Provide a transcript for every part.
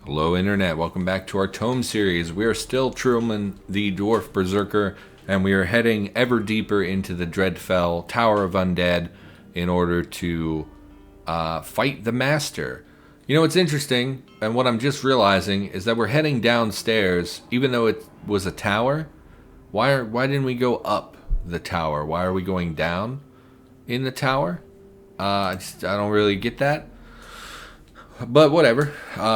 Hello Internet, welcome back to our ToME series. We are still Trilman, the Dwarf Berserker, and we are heading ever deeper into the Dreadfell Tower of Undead in order to fight the Master. You know what's interesting, and what I'm just realizing, is that we're heading downstairs, even though it was a tower. Why didn't we go up the tower? Why are we going down in the tower? I don't really get that. But whatever.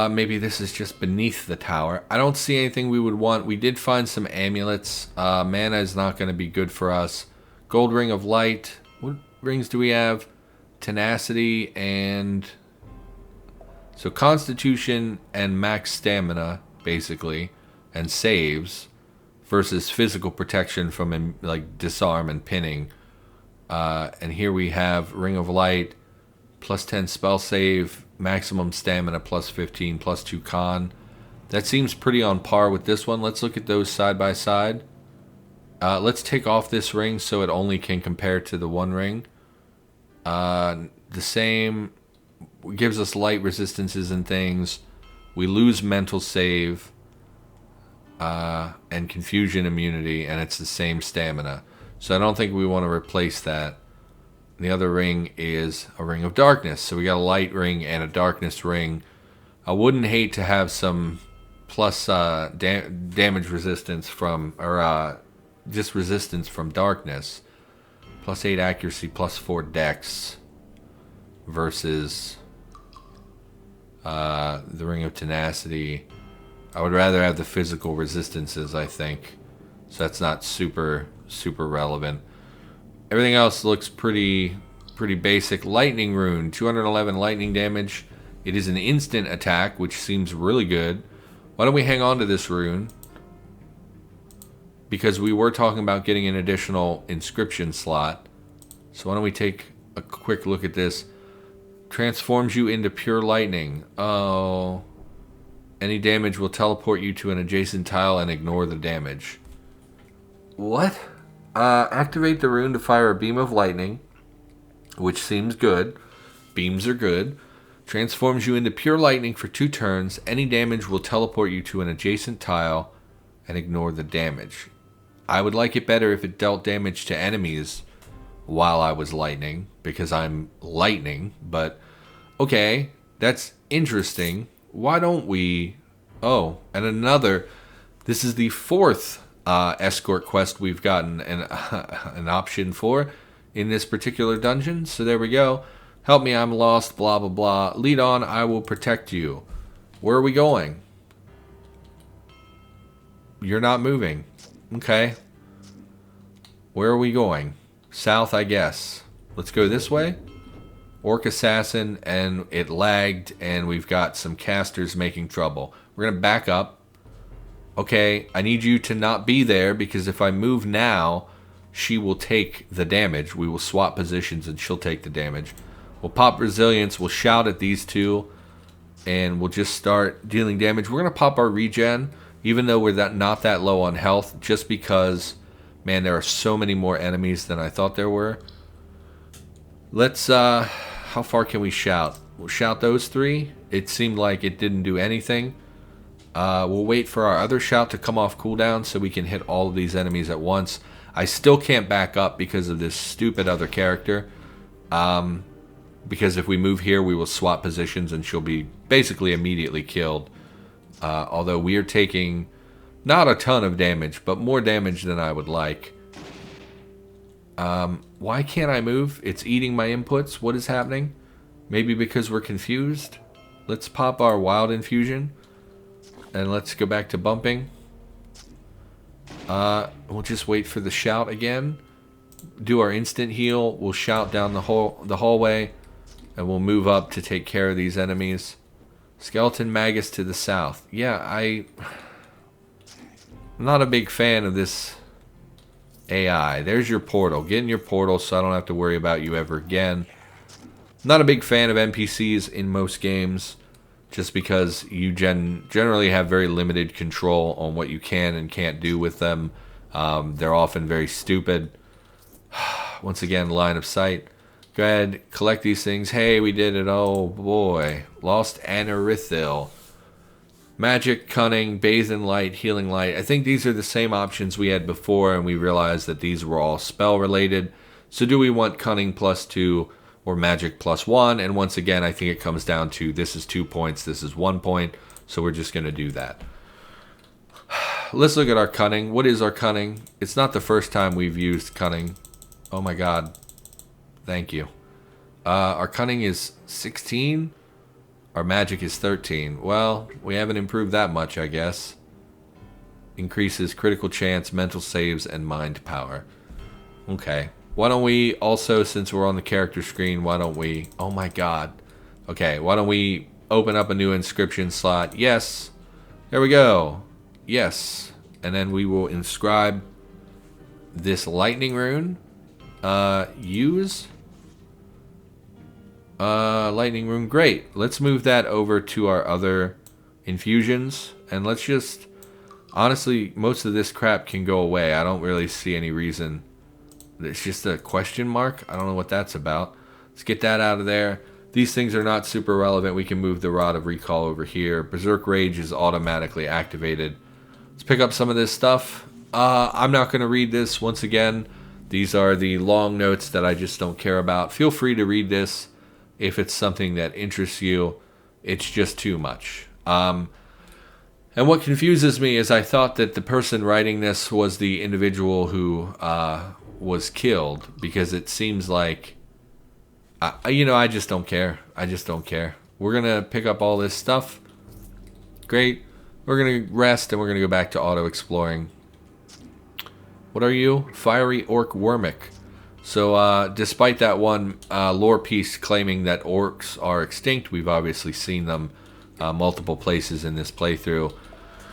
Maybe this is just beneath the tower. I don't see anything we would want. We did find some amulets. Mana is not going to be good for us. Gold Ring of Light. What rings do we have? Tenacity and... So Constitution and max stamina, basically. And saves. Versus physical protection from like disarm and pinning. And here we have Ring of Light. Plus 10 spell save. Maximum stamina plus 15 plus 2 con. That seems pretty on par with this one. Let's look at those side by side. Let's take off this ring so it only can compare to the one ring. The same gives us light resistances and things. We lose mental save and confusion immunity, and it's the same stamina. So I don't think we want to replace that. The other ring is a ring of darkness. So we got a light ring and a darkness ring. I wouldn't hate to have some plus damage resistance from, or just resistance from darkness. Plus 8 accuracy, plus 4 dex. Versus the ring of tenacity. I would rather have the physical resistances, I think. So that's not super relevant. Everything else looks pretty basic. Lightning rune, 211 lightning damage. It is an instant attack, which seems really good. Why don't we hang on to this rune? Because we were talking about getting an additional inscription slot. So why don't we take a quick look at this. Transforms you into pure lightning. Oh. Any damage will teleport you to an adjacent tile and ignore the damage. What? Activate the rune to fire a beam of lightning, which seems good. Beams are good. Transforms you into pure lightning for 2 turns. Any damage will teleport you to an adjacent tile and ignore the damage. I would like it better if it dealt damage to enemies while I was lightning, because I'm lightning, but okay, that's interesting. Why don't we... Oh, and another... This is the 4th escort quest we've gotten an option for in this particular dungeon. So there we go. Help me, I'm lost, blah, blah, blah. Lead on, I will protect you. Where are we going? You're not moving. Okay. Where are we going? South, I guess. Let's go this way. Orc Assassin, and it lagged, and we've got some casters making trouble. We're going to back up. Okay, I need you to not be there, because if I move now, she will take the damage. We will swap positions and she'll take the damage. We'll pop Resilience, we'll shout at these two, and we'll just start dealing damage. We're going to pop our regen, even though we're not that low on health, just because, man, there are so many more enemies than I thought there were. Let's, how far can we shout? We'll shout those 3. It seemed like it didn't do anything. We'll wait for our other shout to come off cooldown so we can hit all of these enemies at once. I still can't back up because of this stupid other character. Because if we move here, we will swap positions and she'll be basically immediately killed. Although we are taking not a ton of damage, but more damage than I would like. Why can't I move? It's eating my inputs. What is happening? Maybe because we're confused? Let's pop our wild infusion. And let's go back to bumping. We'll just wait for the shout again. Do our instant heal. We'll shout down the hallway. And we'll move up to take care of these enemies. Skeleton Magus to the south. Yeah, I'm not a big fan of this AI. There's your portal. Get in your portal so I don't have to worry about you ever again. Not a big fan of NPCs in most games. Just because you generally have very limited control on what you can and can't do with them. They're often very stupid. Once again, line of sight. Go ahead, collect these things. Hey, we did it. Oh, boy. Lost Anerithil. Magic, cunning, bathe in light, healing light. I think these are the same options we had before, and we realized that these were all spell related. So do we want cunning +2 or magic +1? And once again, I think it comes down to this is 2 points, this is 1 point. So we're just going to do that. Let's look at our cunning. What is our cunning? It's not the first time we've used cunning. Oh my god. Thank you. Our cunning is 16. Our magic is 13. Well, we haven't improved that much, I guess. Increases critical chance, mental saves, and mind power. Okay. Why don't we also, since we're on the character screen, why don't we... Oh my god. Okay, why don't we open up a new inscription slot? Yes. There we go. Yes. And then we will inscribe this lightning rune. Use... lightning rune, great. Let's move that over to our other infusions, and let's just, honestly, most of this crap can go away. I don't really see any reason. It's just a question mark. I don't know what that's about. Let's get that out of there. These things are not super relevant. We can move the Rod of Recall over here. Berserk Rage is automatically activated. Let's pick up some of this stuff. I'm not going to read this once again. These are the long notes that I just don't care about. Feel free to read this if it's something that interests you. It's just too much. And what confuses me is I thought that the person writing this was the individual who was killed, because it seems like, I just don't care. I just don't care. We're going to pick up all this stuff. Great. We're going to rest, and we're going to go back to auto-exploring. What are you? Fiery Orc Wormic. So, despite that one lore piece claiming that orcs are extinct, we've obviously seen them multiple places in this playthrough.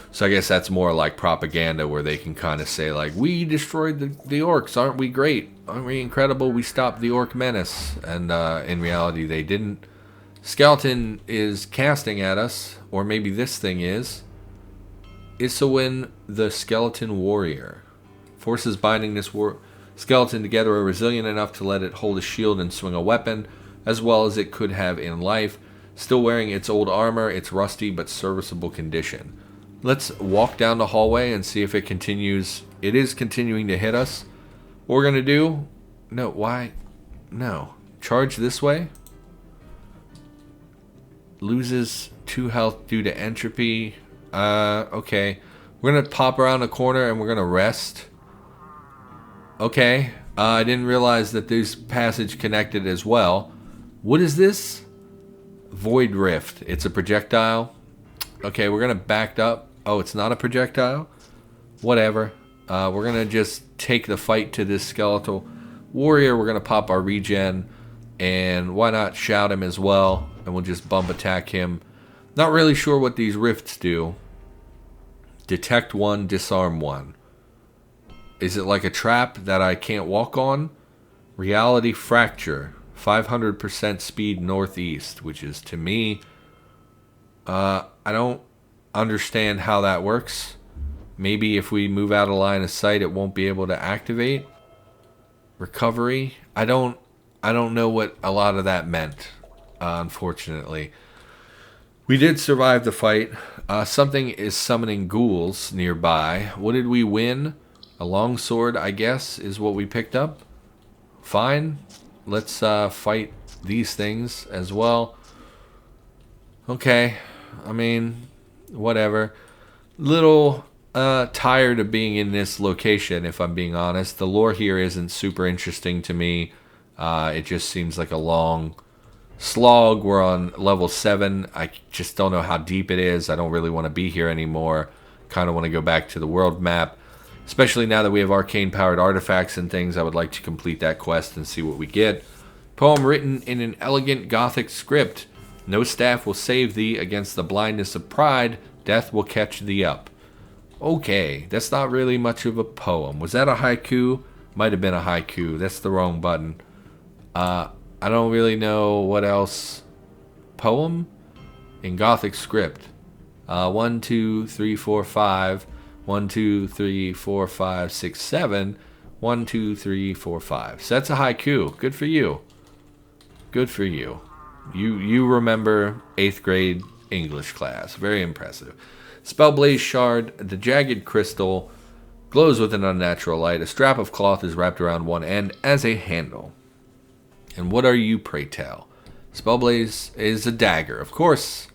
So I guess that's more like propaganda, where they can kind of say, like, we destroyed the orcs, aren't we great? Aren't we incredible? We stopped the orc menace. And in reality, they didn't. Skeleton is casting at us, or maybe this thing is. Isowin the Skeleton Warrior. Forces binding this skeleton together are resilient enough to let it hold a shield and swing a weapon, as well as it could have in life. Still wearing its old armor, it's rusty but serviceable condition. Let's walk down the hallway and see if it continues. It is continuing to hit us. What we're going to do... No, why? No. Charge this way. Loses 2 health due to entropy. Okay. We're going to pop around the corner and we're going to rest. Okay, I didn't realize that this passage connected as well. What is this? Void Rift. It's a projectile. Okay, we're going to back up. Oh, it's not a projectile? Whatever. We're going to just take the fight to this skeletal warrior. We're going to pop our regen. And why not shout him as well? And we'll just bump attack him. Not really sure what these rifts do. Detect 1, disarm 1. Is it like a trap that I can't walk on? Reality Fracture. 500% speed northeast, which is, to me, I don't understand how that works. Maybe if we move out of line of sight, it won't be able to activate. Recovery. I don't know what a lot of that meant, unfortunately. We did survive the fight. Something is summoning ghouls nearby. What did we win? A longsword, I guess, is what we picked up. Fine. Let's fight these things as well. Okay. I mean, whatever. Little tired of being in this location, if I'm being honest. The lore here isn't super interesting to me. It just seems like a long slog. We're on level 7. I just don't know how deep it is. I don't really want to be here anymore. Kind of want to go back to the world map. Especially now that we have arcane-powered artifacts and things, I would like to complete that quest and see what we get. Poem written in an elegant Gothic script. No staff will save thee against the blindness of pride. Death will catch thee up. Okay, that's not really much of a poem. Was that a haiku? Might have been a haiku. That's the wrong button. I don't really know what else. Poem? In Gothic script. 1, 2, 3, 4, 5... 1, 2, 3, 4, 5, 6, 7. 1, 2, 3, 4, 5. So that's a haiku. Good for you. Good for you. You remember 8th grade English class. Very impressive. Spellblaze Shard. The jagged crystal glows with an unnatural light. A strap of cloth is wrapped around one end as a handle. And what are you, pray tell? Spellblaze is a dagger. Of course,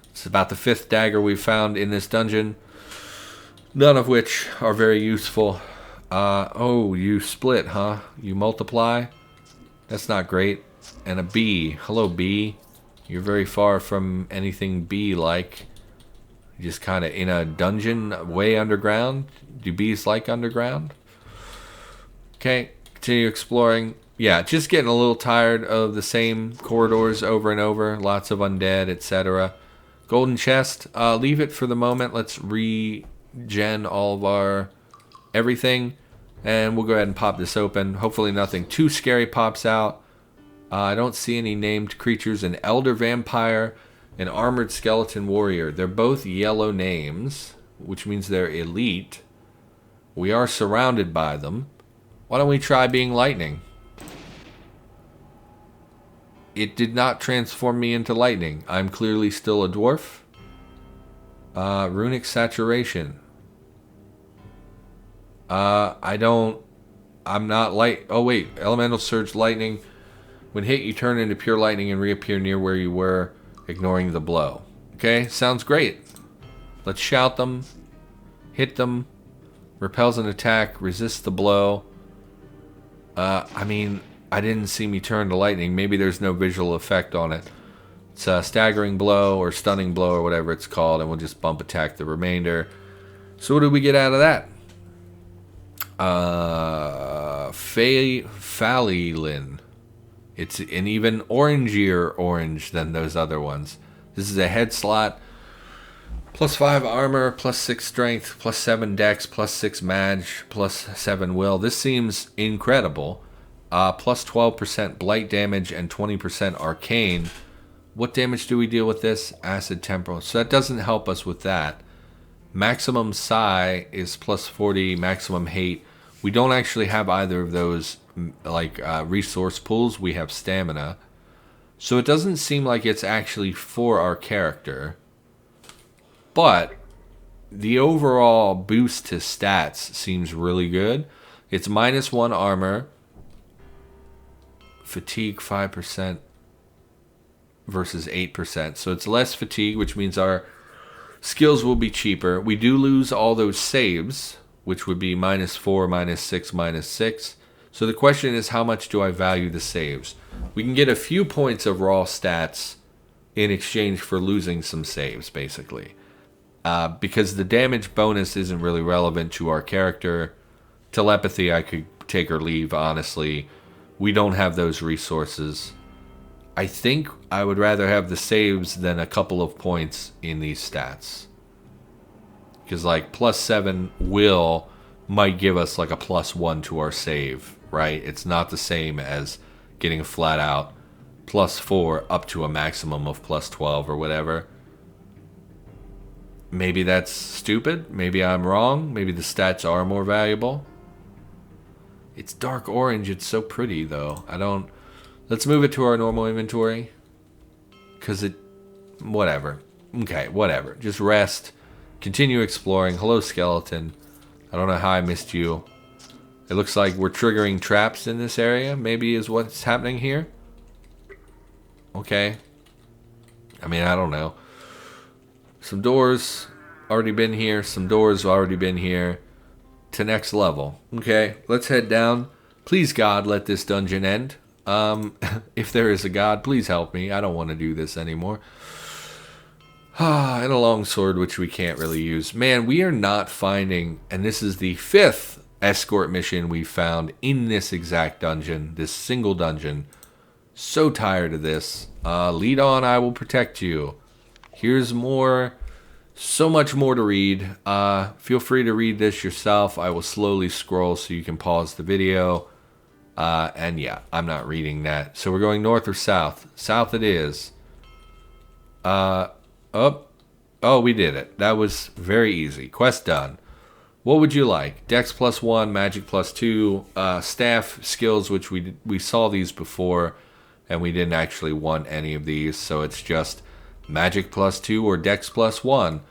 it's about the 5th dagger we've found in this dungeon. None of which are very useful. Oh, you split, huh? You multiply? That's not great. And a bee. Hello, bee. You're very far from anything bee-like. You're just kind of in a dungeon way underground. Do bees like underground? Okay, continue exploring. Yeah, just getting a little tired of the same corridors over and over. Lots of undead, etc. Golden chest. Leave it for the moment. Let's regen all of our everything. And we'll go ahead and pop this open. Hopefully nothing too scary pops out. I don't see any named creatures. An elder vampire, an armored skeleton warrior. They're both yellow names, which means they're elite. We are surrounded by them. Why don't we try being lightning? It did not transform me into lightning. I'm clearly still a dwarf. Runic saturation. I'm not light. Oh wait, elemental surge lightning. When hit, you turn into pure lightning and reappear near where you were, ignoring the blow. Okay, sounds great. Let's shout them. Hit them. Repels an attack. Resist the blow. I mean, I didn't see me turn to lightning. Maybe there's no visual effect on it. It's a staggering blow or stunning blow or whatever it's called, and we'll just bump attack the remainder. So what did we get out of that? Phalilin. It's an even orangier orange than those other ones. This is a head slot. +5 armor, +6 strength, +7 dex, +6 mag, +7 will. This seems incredible. +12% blight damage and 20% arcane. What damage do we deal with this? Acid temporal. So that doesn't help us with that. Maximum psi is +40, maximum hate. We don't actually have either of those resource pools. We have stamina. So it doesn't seem like it's actually for our character. But the overall boost to stats seems really good. It's -1 armor. Fatigue 5% versus 8%. So it's less fatigue, which means our skills will be cheaper. We do lose all those saves, which would be -4, -6, -6. So the question is, how much do I value the saves? We can get a few points of raw stats in exchange for losing some saves, basically. Because the damage bonus isn't really relevant to our character. Telepathy I could take or leave, honestly. We don't have those resources. I think I would rather have the saves than a couple of points in these stats. Because like +7 will might give us like a +1 to our save, right? It's not the same as getting a flat out +4 up to a maximum of +12 or whatever. Maybe that's stupid. Maybe I'm wrong. Maybe the stats are more valuable. It's dark orange. It's so pretty, though. Let's move it to our normal inventory. Because whatever. Okay, whatever. Just rest. Continue exploring. Hello, skeleton. I don't know how I missed you. It looks like we're triggering traps in this area. Maybe is what's happening here. Okay. I mean, I don't know. Some doors already been here. Some doors already been here. To next level. Okay, let's head down. Please, God, let this dungeon end. If there is a God, please help me. I don't want to do this anymore. And a longsword, which we can't really use. Man, we are not finding, and this is the 5th escort mission we found in this exact dungeon, this single dungeon. So tired of this. Lead on, I will protect you. Here's more. So much more to read. Feel free to read this yourself. I will slowly scroll so you can pause the video. And yeah, I'm not reading that. So we're going north or south? South it is. Oh, we did it. That was very easy. Quest done. What would you like? Dex +1, magic +2, staff skills, which we saw these before, and we didn't actually want any of these. So it's just magic +2 or dex +1.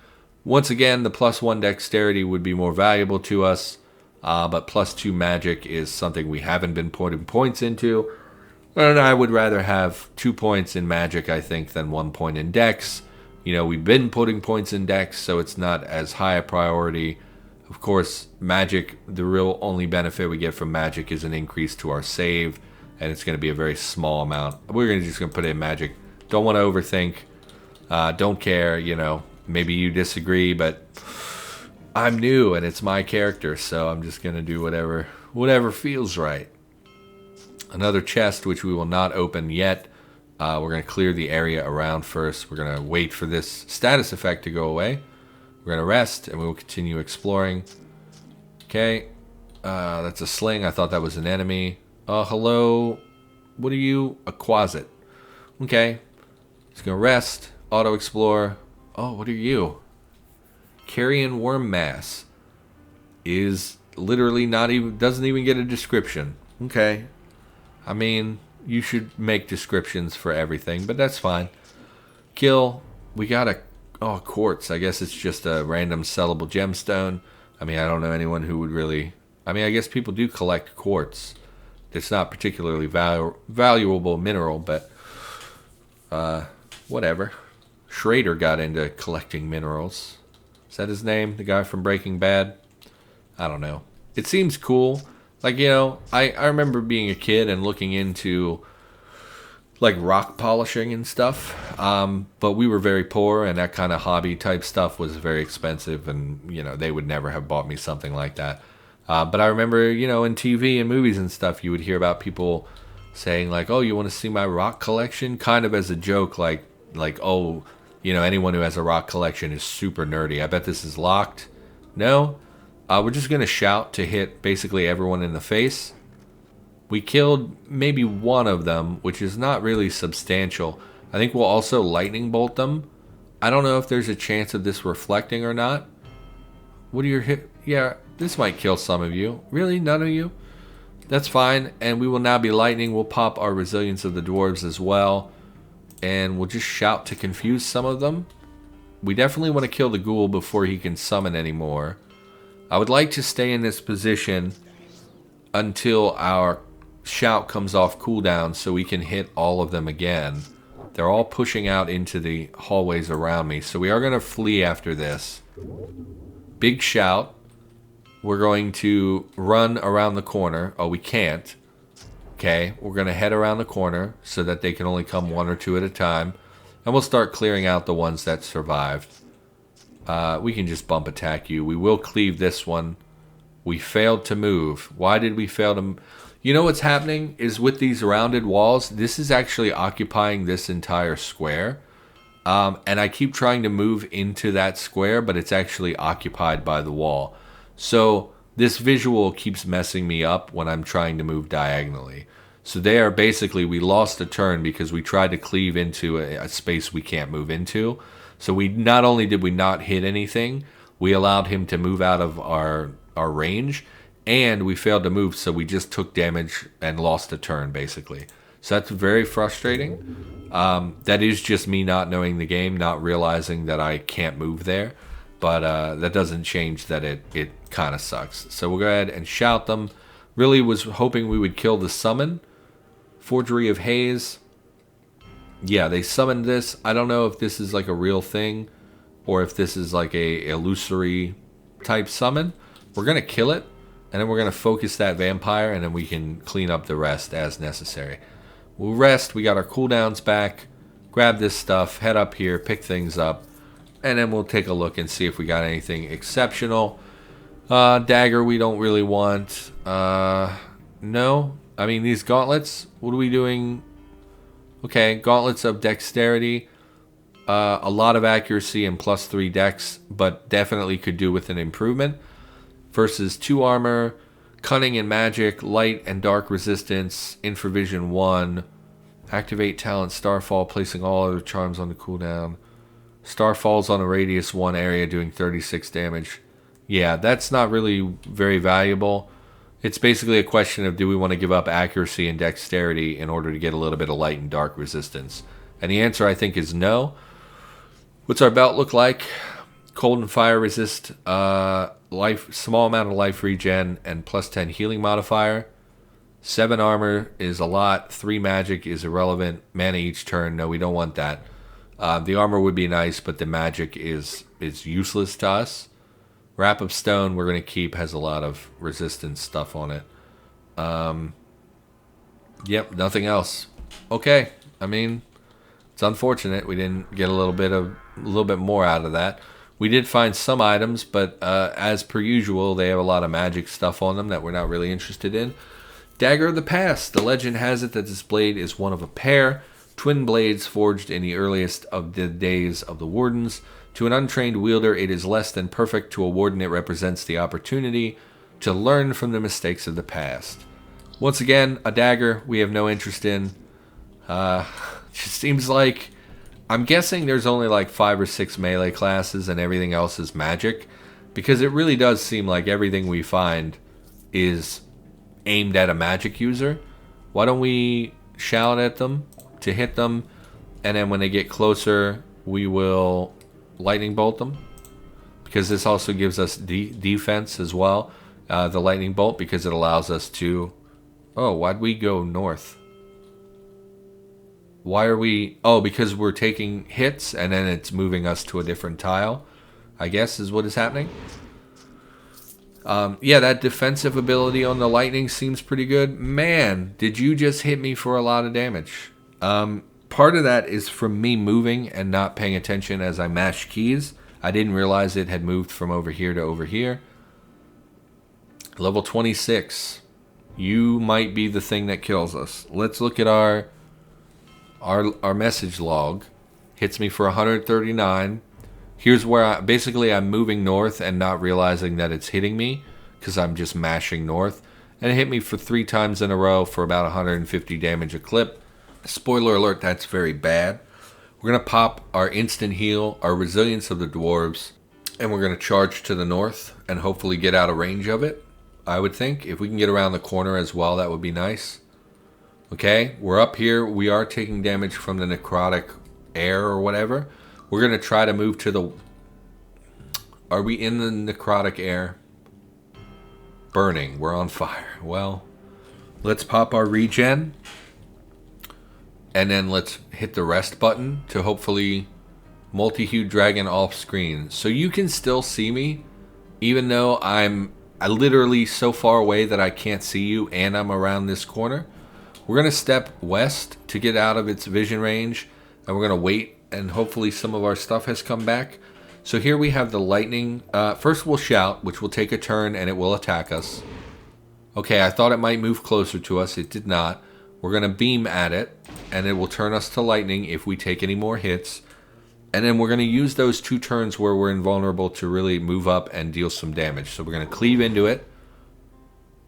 Once again, the +1 dexterity would be more valuable to us, but +2 magic is something we haven't been putting points into. And I would rather have 2 points in magic, I think, than 1 point in dex. You know, we've been putting points in dex, so it's not as high a priority. Of course, magic, the real only benefit we get from magic is an increase to our save, and it's going to be a very small amount. We're just going to put it in magic. Don't want to overthink. Don't care, you know. Maybe you disagree, but I'm new and it's my character, so I'm just going to do whatever feels right. Another chest, which we will not open yet. We're going to clear the area around first. We're going to wait for this status effect to go away. We're going to rest, and we will continue exploring. Okay. That's a sling. I thought that was an enemy. Hello. What are you? A quasit. Okay. Just going to rest. Auto-explore. Oh, what are you? Carrion worm mass. Is literally not even... Doesn't even get a description. Okay. I mean, you should make descriptions for everything, but that's fine. Kill. We got a... Oh, quartz. I guess it's just a random sellable gemstone. I mean, I don't know anyone who would really... I mean, I guess people do collect quartz. It's not particularly valuable mineral, but... whatever. Schrader got into collecting minerals. Is that his name? The guy from Breaking Bad? I don't know. It seems cool. Like, you know, I remember being a kid and looking into... like rock polishing and stuff, but we were very poor, and that kind of hobby type stuff was very expensive, and you know they would never have bought me something like that. But I remember, you know, in TV and movies and stuff, you would hear about people saying like, "Oh, you want to see my rock collection?" Kind of as a joke, like oh, you know, anyone who has a rock collection is super nerdy. I bet this is locked. No, we're just gonna shout to hit basically everyone in the face. We killed maybe one of them, which is not really substantial. I think we'll also lightning bolt them. I don't know if there's a chance of this reflecting or not. What are your hit? Yeah, this might kill some of you. Really? None of you? That's fine. And we will now be lightning. We'll pop our resilience of the dwarves as well. And we'll just shout to confuse some of them. We definitely want to kill the ghoul before he can summon anymore. I would like to stay in this position until our shout comes off cooldown so we can hit all of them again. They're all pushing out into the hallways around me, so we are going to flee after this. Big shout. We're going to run around the corner. Oh, we can't. Okay, we're going to head around the corner so that they can only come one or two at a time, and we'll start clearing out the ones that survived. We can just bump attack you. We will cleave this one. We failed to move. Why did we fail to... You know what's happening is with these rounded walls, this is actually occupying this entire square. And I keep trying to move into that square, but it's actually occupied by the wall. So this visual keeps messing me up when I'm trying to move diagonally. So there, basically, we lost a turn because we tried to cleave into a space we can't move into. So we not only did we not hit anything, we allowed him to move out of our range. And we failed to move, so we just took damage and lost a turn, basically. So that's very frustrating. That is just me not knowing the game, not realizing that I can't move there. But that doesn't change that it kind of sucks. So we'll go ahead and shout them. Really was hoping we would kill the summon. Forgery of Haze. Yeah, they summoned this. I don't know if this is like a real thing or if this is like a illusory type summon. We're going to kill it. And then we're going to focus that vampire, and then we can clean up the rest as necessary. We'll rest. We got our cooldowns back. Grab this stuff. Head up here. Pick things up. And then we'll take a look and see if we got anything exceptional. Dagger we don't really want. No. I mean, these gauntlets. What are we doing? Okay, gauntlets of dexterity. A lot of accuracy and +3 dex, but definitely could do with an improvement. Versus 2 armor, cunning and magic, light and dark resistance, infravision 1, activate talent starfall, placing all other charms on the cooldown. Starfall's on a radius 1 area doing 36 damage. Yeah, that's not really very valuable. It's basically a question of do we want to give up accuracy and dexterity in order to get a little bit of light and dark resistance. And the answer I think is no. What's our belt look like? Cold and fire resist, life, small amount of life regen, and plus 10 healing modifier. 7 armor is a lot. 3 magic is irrelevant. Mana each turn. No, we don't want that. The armor would be nice, but the magic is useless to us. Wrap of Stone we're going to keep. Has a lot of resistance stuff on it. Yep, nothing else. Okay, I mean, it's unfortunate we didn't get a little bit more out of that. We did find some items, but as per usual, they have a lot of magic stuff on them that we're not really interested in. Dagger of the Past. The legend has it that this blade is one of a pair. Twin blades forged in the earliest of the days of the Wardens. To an untrained wielder, it is less than perfect. To a Warden, it represents the opportunity to learn from the mistakes of the past. Once again, a dagger we have no interest in. Just seems like... I'm guessing there's only like 5 or 6 melee classes and everything else is magic. Because it really does seem like everything we find is aimed at a magic user. Why don't we shout at them to hit them, and then when they get closer, we will lightning bolt them. Because this also gives us defense as well. The lightning bolt, because it allows us to... Oh, why'd we go north? Why are we... Oh, because we're taking hits and then it's moving us to a different tile, I guess is what is happening. Yeah, that defensive ability on the lightning seems pretty good. Man, did you just hit me for a lot of damage. Part of that is from me moving and not paying attention as I mashed keys. I didn't realize it had moved from over here to over here. Level 26. You might be the thing that kills us. Let's look at our message log. Hits me for 139. Here's where I'm moving north and not realizing that it's hitting me because I'm just mashing north. And it hit me for 3 times in a row for about 150 damage a clip. Spoiler alert, that's very bad. We're going to pop our instant heal, our resilience of the dwarves, and we're going to charge to the north and hopefully get out of range of it, I would think. If we can get around the corner as well, that would be nice. Okay, we're up here. We are taking damage from the necrotic air or whatever. We're going to try to move to the... Are we in the necrotic air? Burning. We're on fire. Well, let's pop our regen. And then let's hit the rest button to hopefully multi-hued dragon off screen. So you can still see me, even though I'm literally so far away that I can't see you and I'm around this corner. We're going to step west to get out of its vision range. And we're going to wait. And hopefully some of our stuff has come back. So here we have the lightning. First we'll shout, which will take a turn and it will attack us. Okay, I thought it might move closer to us. It did not. We're going to beam at it. And it will turn us to lightning if we take any more hits. And then we're going to use those 2 turns where we're invulnerable to really move up and deal some damage. So we're going to cleave into it.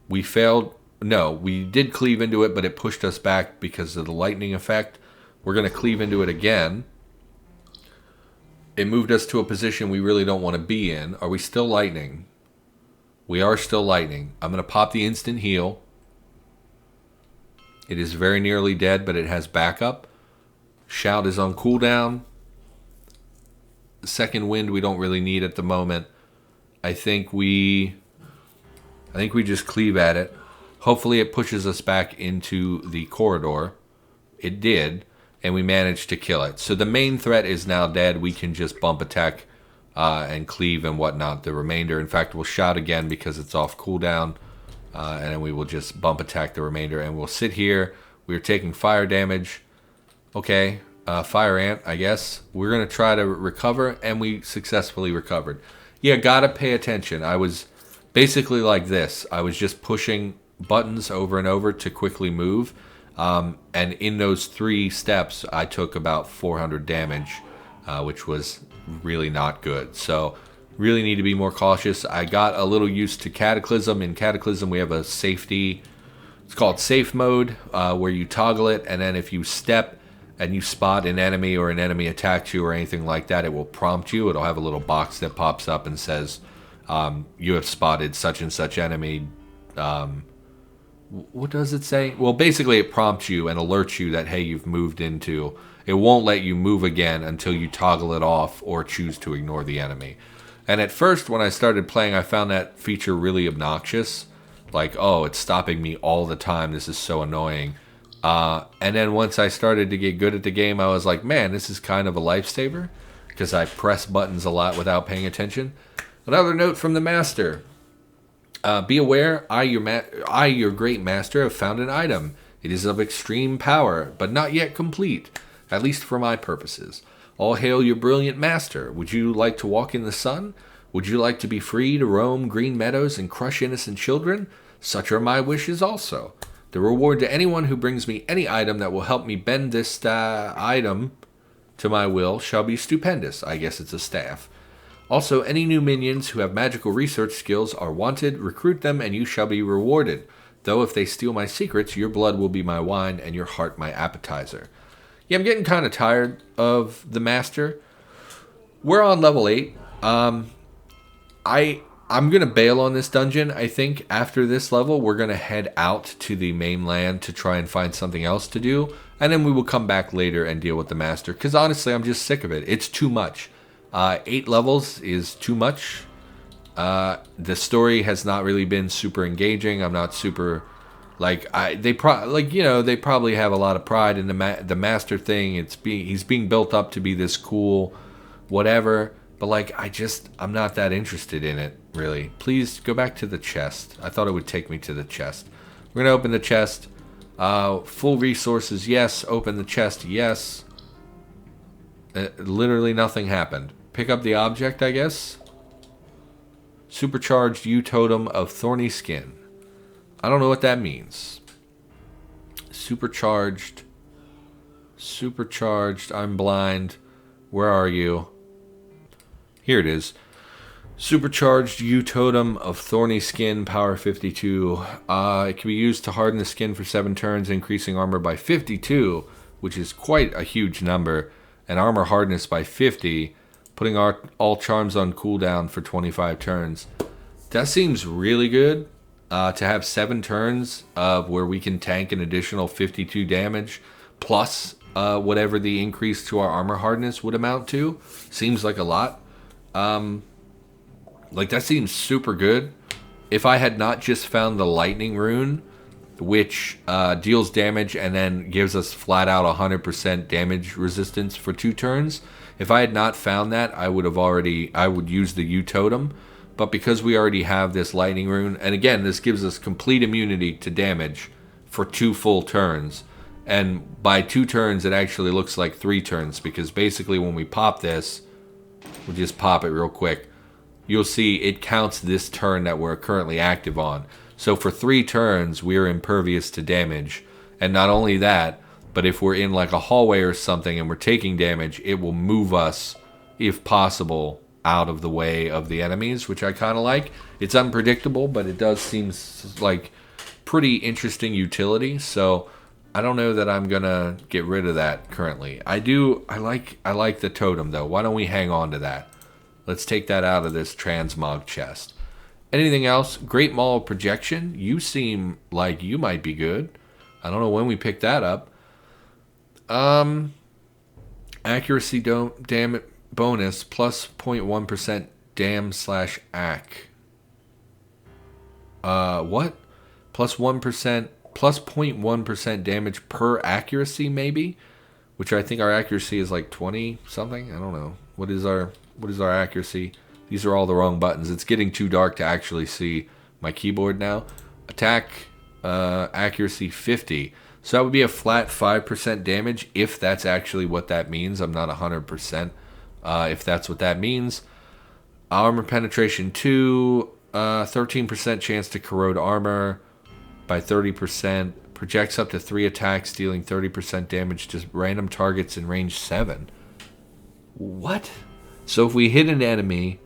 We failed. No, we did cleave into it, but it pushed us back because of the lightning effect. We're going to cleave into it again. It moved us to a position we really don't want to be in. Are we still lightning? We are still lightning. I'm going to pop the instant heal. It is very nearly dead, but it has backup. Shout is on cooldown. Second wind we don't really need at the moment. I think we just cleave at it. Hopefully it pushes us back into the corridor. It did. And we managed to kill it. So the main threat is now dead. We can just bump attack and cleave and whatnot. The remainder, in fact, we'll shout again because it's off cooldown. And then we will just bump attack the remainder. And we'll sit here. We're taking fire damage. Okay. Fire ant, I guess. We're going to try to recover. And we successfully recovered. Yeah, gotta pay attention. I was basically like this. I was just pushing buttons over and over to quickly move. And in those 3 steps, I took about 400 damage, which was really not good. So really need to be more cautious. I got a little used to Cataclysm. In Cataclysm, we have a safety, it's called safe mode, where you toggle it. And then if you step and you spot an enemy or an enemy attacks you or anything like that, it will prompt you. It'll have a little box that pops up and says, you have spotted such and such enemy. What does it say? Well, basically it prompts you and alerts you that, hey, you've moved into... it won't let you move again until you toggle it off or choose to ignore the enemy. And at first, when I started playing, I found that feature really obnoxious. Like, oh, it's stopping me all the time. This is so annoying. And then once I started to get good at the game, I was like, man, this is kind of a lifesaver, because I press buttons a lot without paying attention. Another note from the master. Be aware, I, your great master, have found an item. It is of extreme power, but not yet complete, at least for my purposes. All hail your brilliant master. Would you like to walk in the sun? Would you like to be free to roam green meadows and crush innocent children? Such are my wishes also. The reward to anyone who brings me any item that will help me bend this item to my will shall be stupendous. I guess it's a staff. Also, any new minions who have magical research skills are wanted. Recruit them and you shall be rewarded. Though if they steal my secrets, your blood will be my wine and your heart my appetizer. Yeah, I'm getting kind of tired of the master. We're on level 8. I'm going to bail on this dungeon. I think after this level, we're going to head out to the mainland to try and find something else to do. And then we will come back later and deal with the master. Because honestly, I'm just sick of it. It's too much. 8 levels is too much. The story has not really been super engaging. I'm not super... they probably have a lot of pride in the master thing. He's being built up to be this cool whatever, but I'm not that interested in it really. Please go back to the chest. I thought it would take me to the chest. We're gonna open the chest. Full resources, yes. Open the chest, yes. Literally nothing happened. Pick up the object, I guess. Supercharged U-Totem of Thorny Skin. I don't know what that means. Supercharged. I'm blind. Where are you? Here it is. Supercharged U-Totem of Thorny Skin, power 52. It can be used to harden the skin for 7 turns, increasing armor by 52, which is quite a huge number, and armor hardness by 50, putting all charms on cooldown for 25 turns. That seems really good. To have 7 turns of where we can tank an additional 52 damage, plus whatever the increase to our armor hardness would amount to. Seems like a lot. That seems super good. If I had not just found the lightning rune, which deals damage and then gives us flat out 100% damage resistance for 2 turns, if I had not found that, I would use the U-Totem. But because we already have this lightning rune, and again, this gives us complete immunity to damage for 2 full turns. And by 2 turns, it actually looks like 3 turns, because basically when we pop this, we'll just pop it real quick. You'll see it counts this turn that we're currently active on. So for 3 turns, we're impervious to damage. And not only that, but if we're in like a hallway or something and we're taking damage, it will move us, if possible, out of the way of the enemies, which I kind of like. It's unpredictable, but it does seem like pretty interesting utility. So I don't know that I'm gonna get rid of that currently. I like the totem though. Why don't we hang on to that? Let's take that out of this transmog chest. Anything else? Great Maul of Projection. You seem like you might be good. I don't know when we picked that up. Accuracy damn bonus plus 0.1% dam/ac. What? Plus 1%, plus 0.1% damage per accuracy, maybe? Which I think our accuracy is like 20 something. I don't know. What is our accuracy? These are all the wrong buttons. It's getting too dark to actually see my keyboard now. Attack accuracy 50. So that would be a flat 5% damage, if that's actually what that means. I'm not 100% if that's what that means. Armor penetration 2, 13% chance to corrode armor by 30%. Projects up to 3 attacks, dealing 30% damage to random targets in range 7. What? So if we hit an enemy,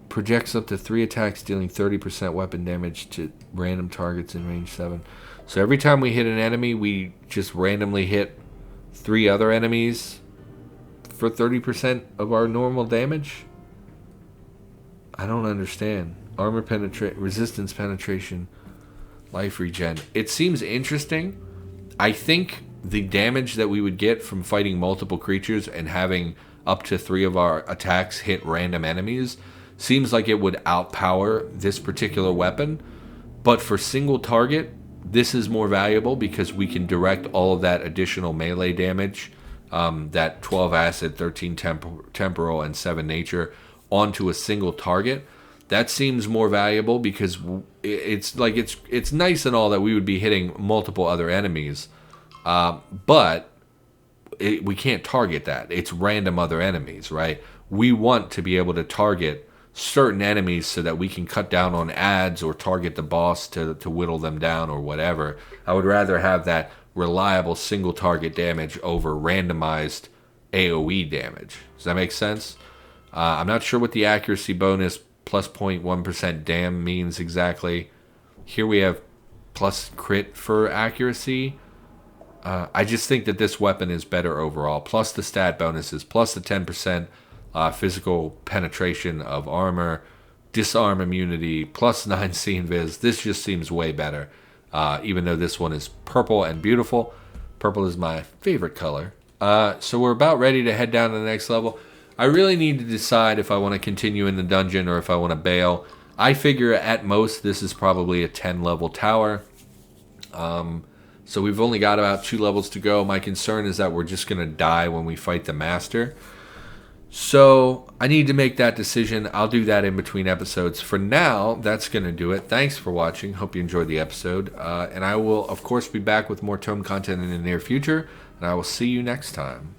projects up to 3 attacks, dealing 30% weapon damage to random targets in range 7. So every time we hit an enemy, we just randomly hit 3 other enemies for 30% of our normal damage? I don't understand. Armor penetration, resistance penetration, life regen. It seems interesting. I think the damage that we would get from fighting multiple creatures and having up to 3 of our attacks hit random enemies seems like it would outpower this particular weapon. But for single target, this is more valuable because we can direct all of that additional melee damage, that 12 acid, 13 temporal, and 7 nature, onto a single target. That seems more valuable because it's like it's nice and all that we would be hitting multiple other enemies, but we can't target that. It's random other enemies, right? We want to be able to target certain enemies so that we can cut down on ads or target the boss to whittle them down or whatever. I would rather have that reliable single target damage over randomized AoE damage. Does that make sense? I'm not sure what the accuracy bonus plus 0.1% dam means exactly. Here we have plus crit for accuracy. I just think that this weapon is better overall, plus the stat bonuses, plus the 10% physical penetration of armor, disarm immunity, plus 9 C invis. This just seems way better, even though this one is purple and beautiful. Purple is my favorite color. So we're about ready to head down to the next level. I really need to decide if I want to continue in the dungeon or if I want to bail. I figure at most this is probably a 10 level tower. So we've only got about 2 levels to go. My concern is that we're just going to die when we fight the master. So I need to make that decision. I'll do that in between episodes. For now, that's going to do it. Thanks for watching. Hope you enjoyed the episode. And I will, of course, be back with more ToME content in the near future. And I will see you next time.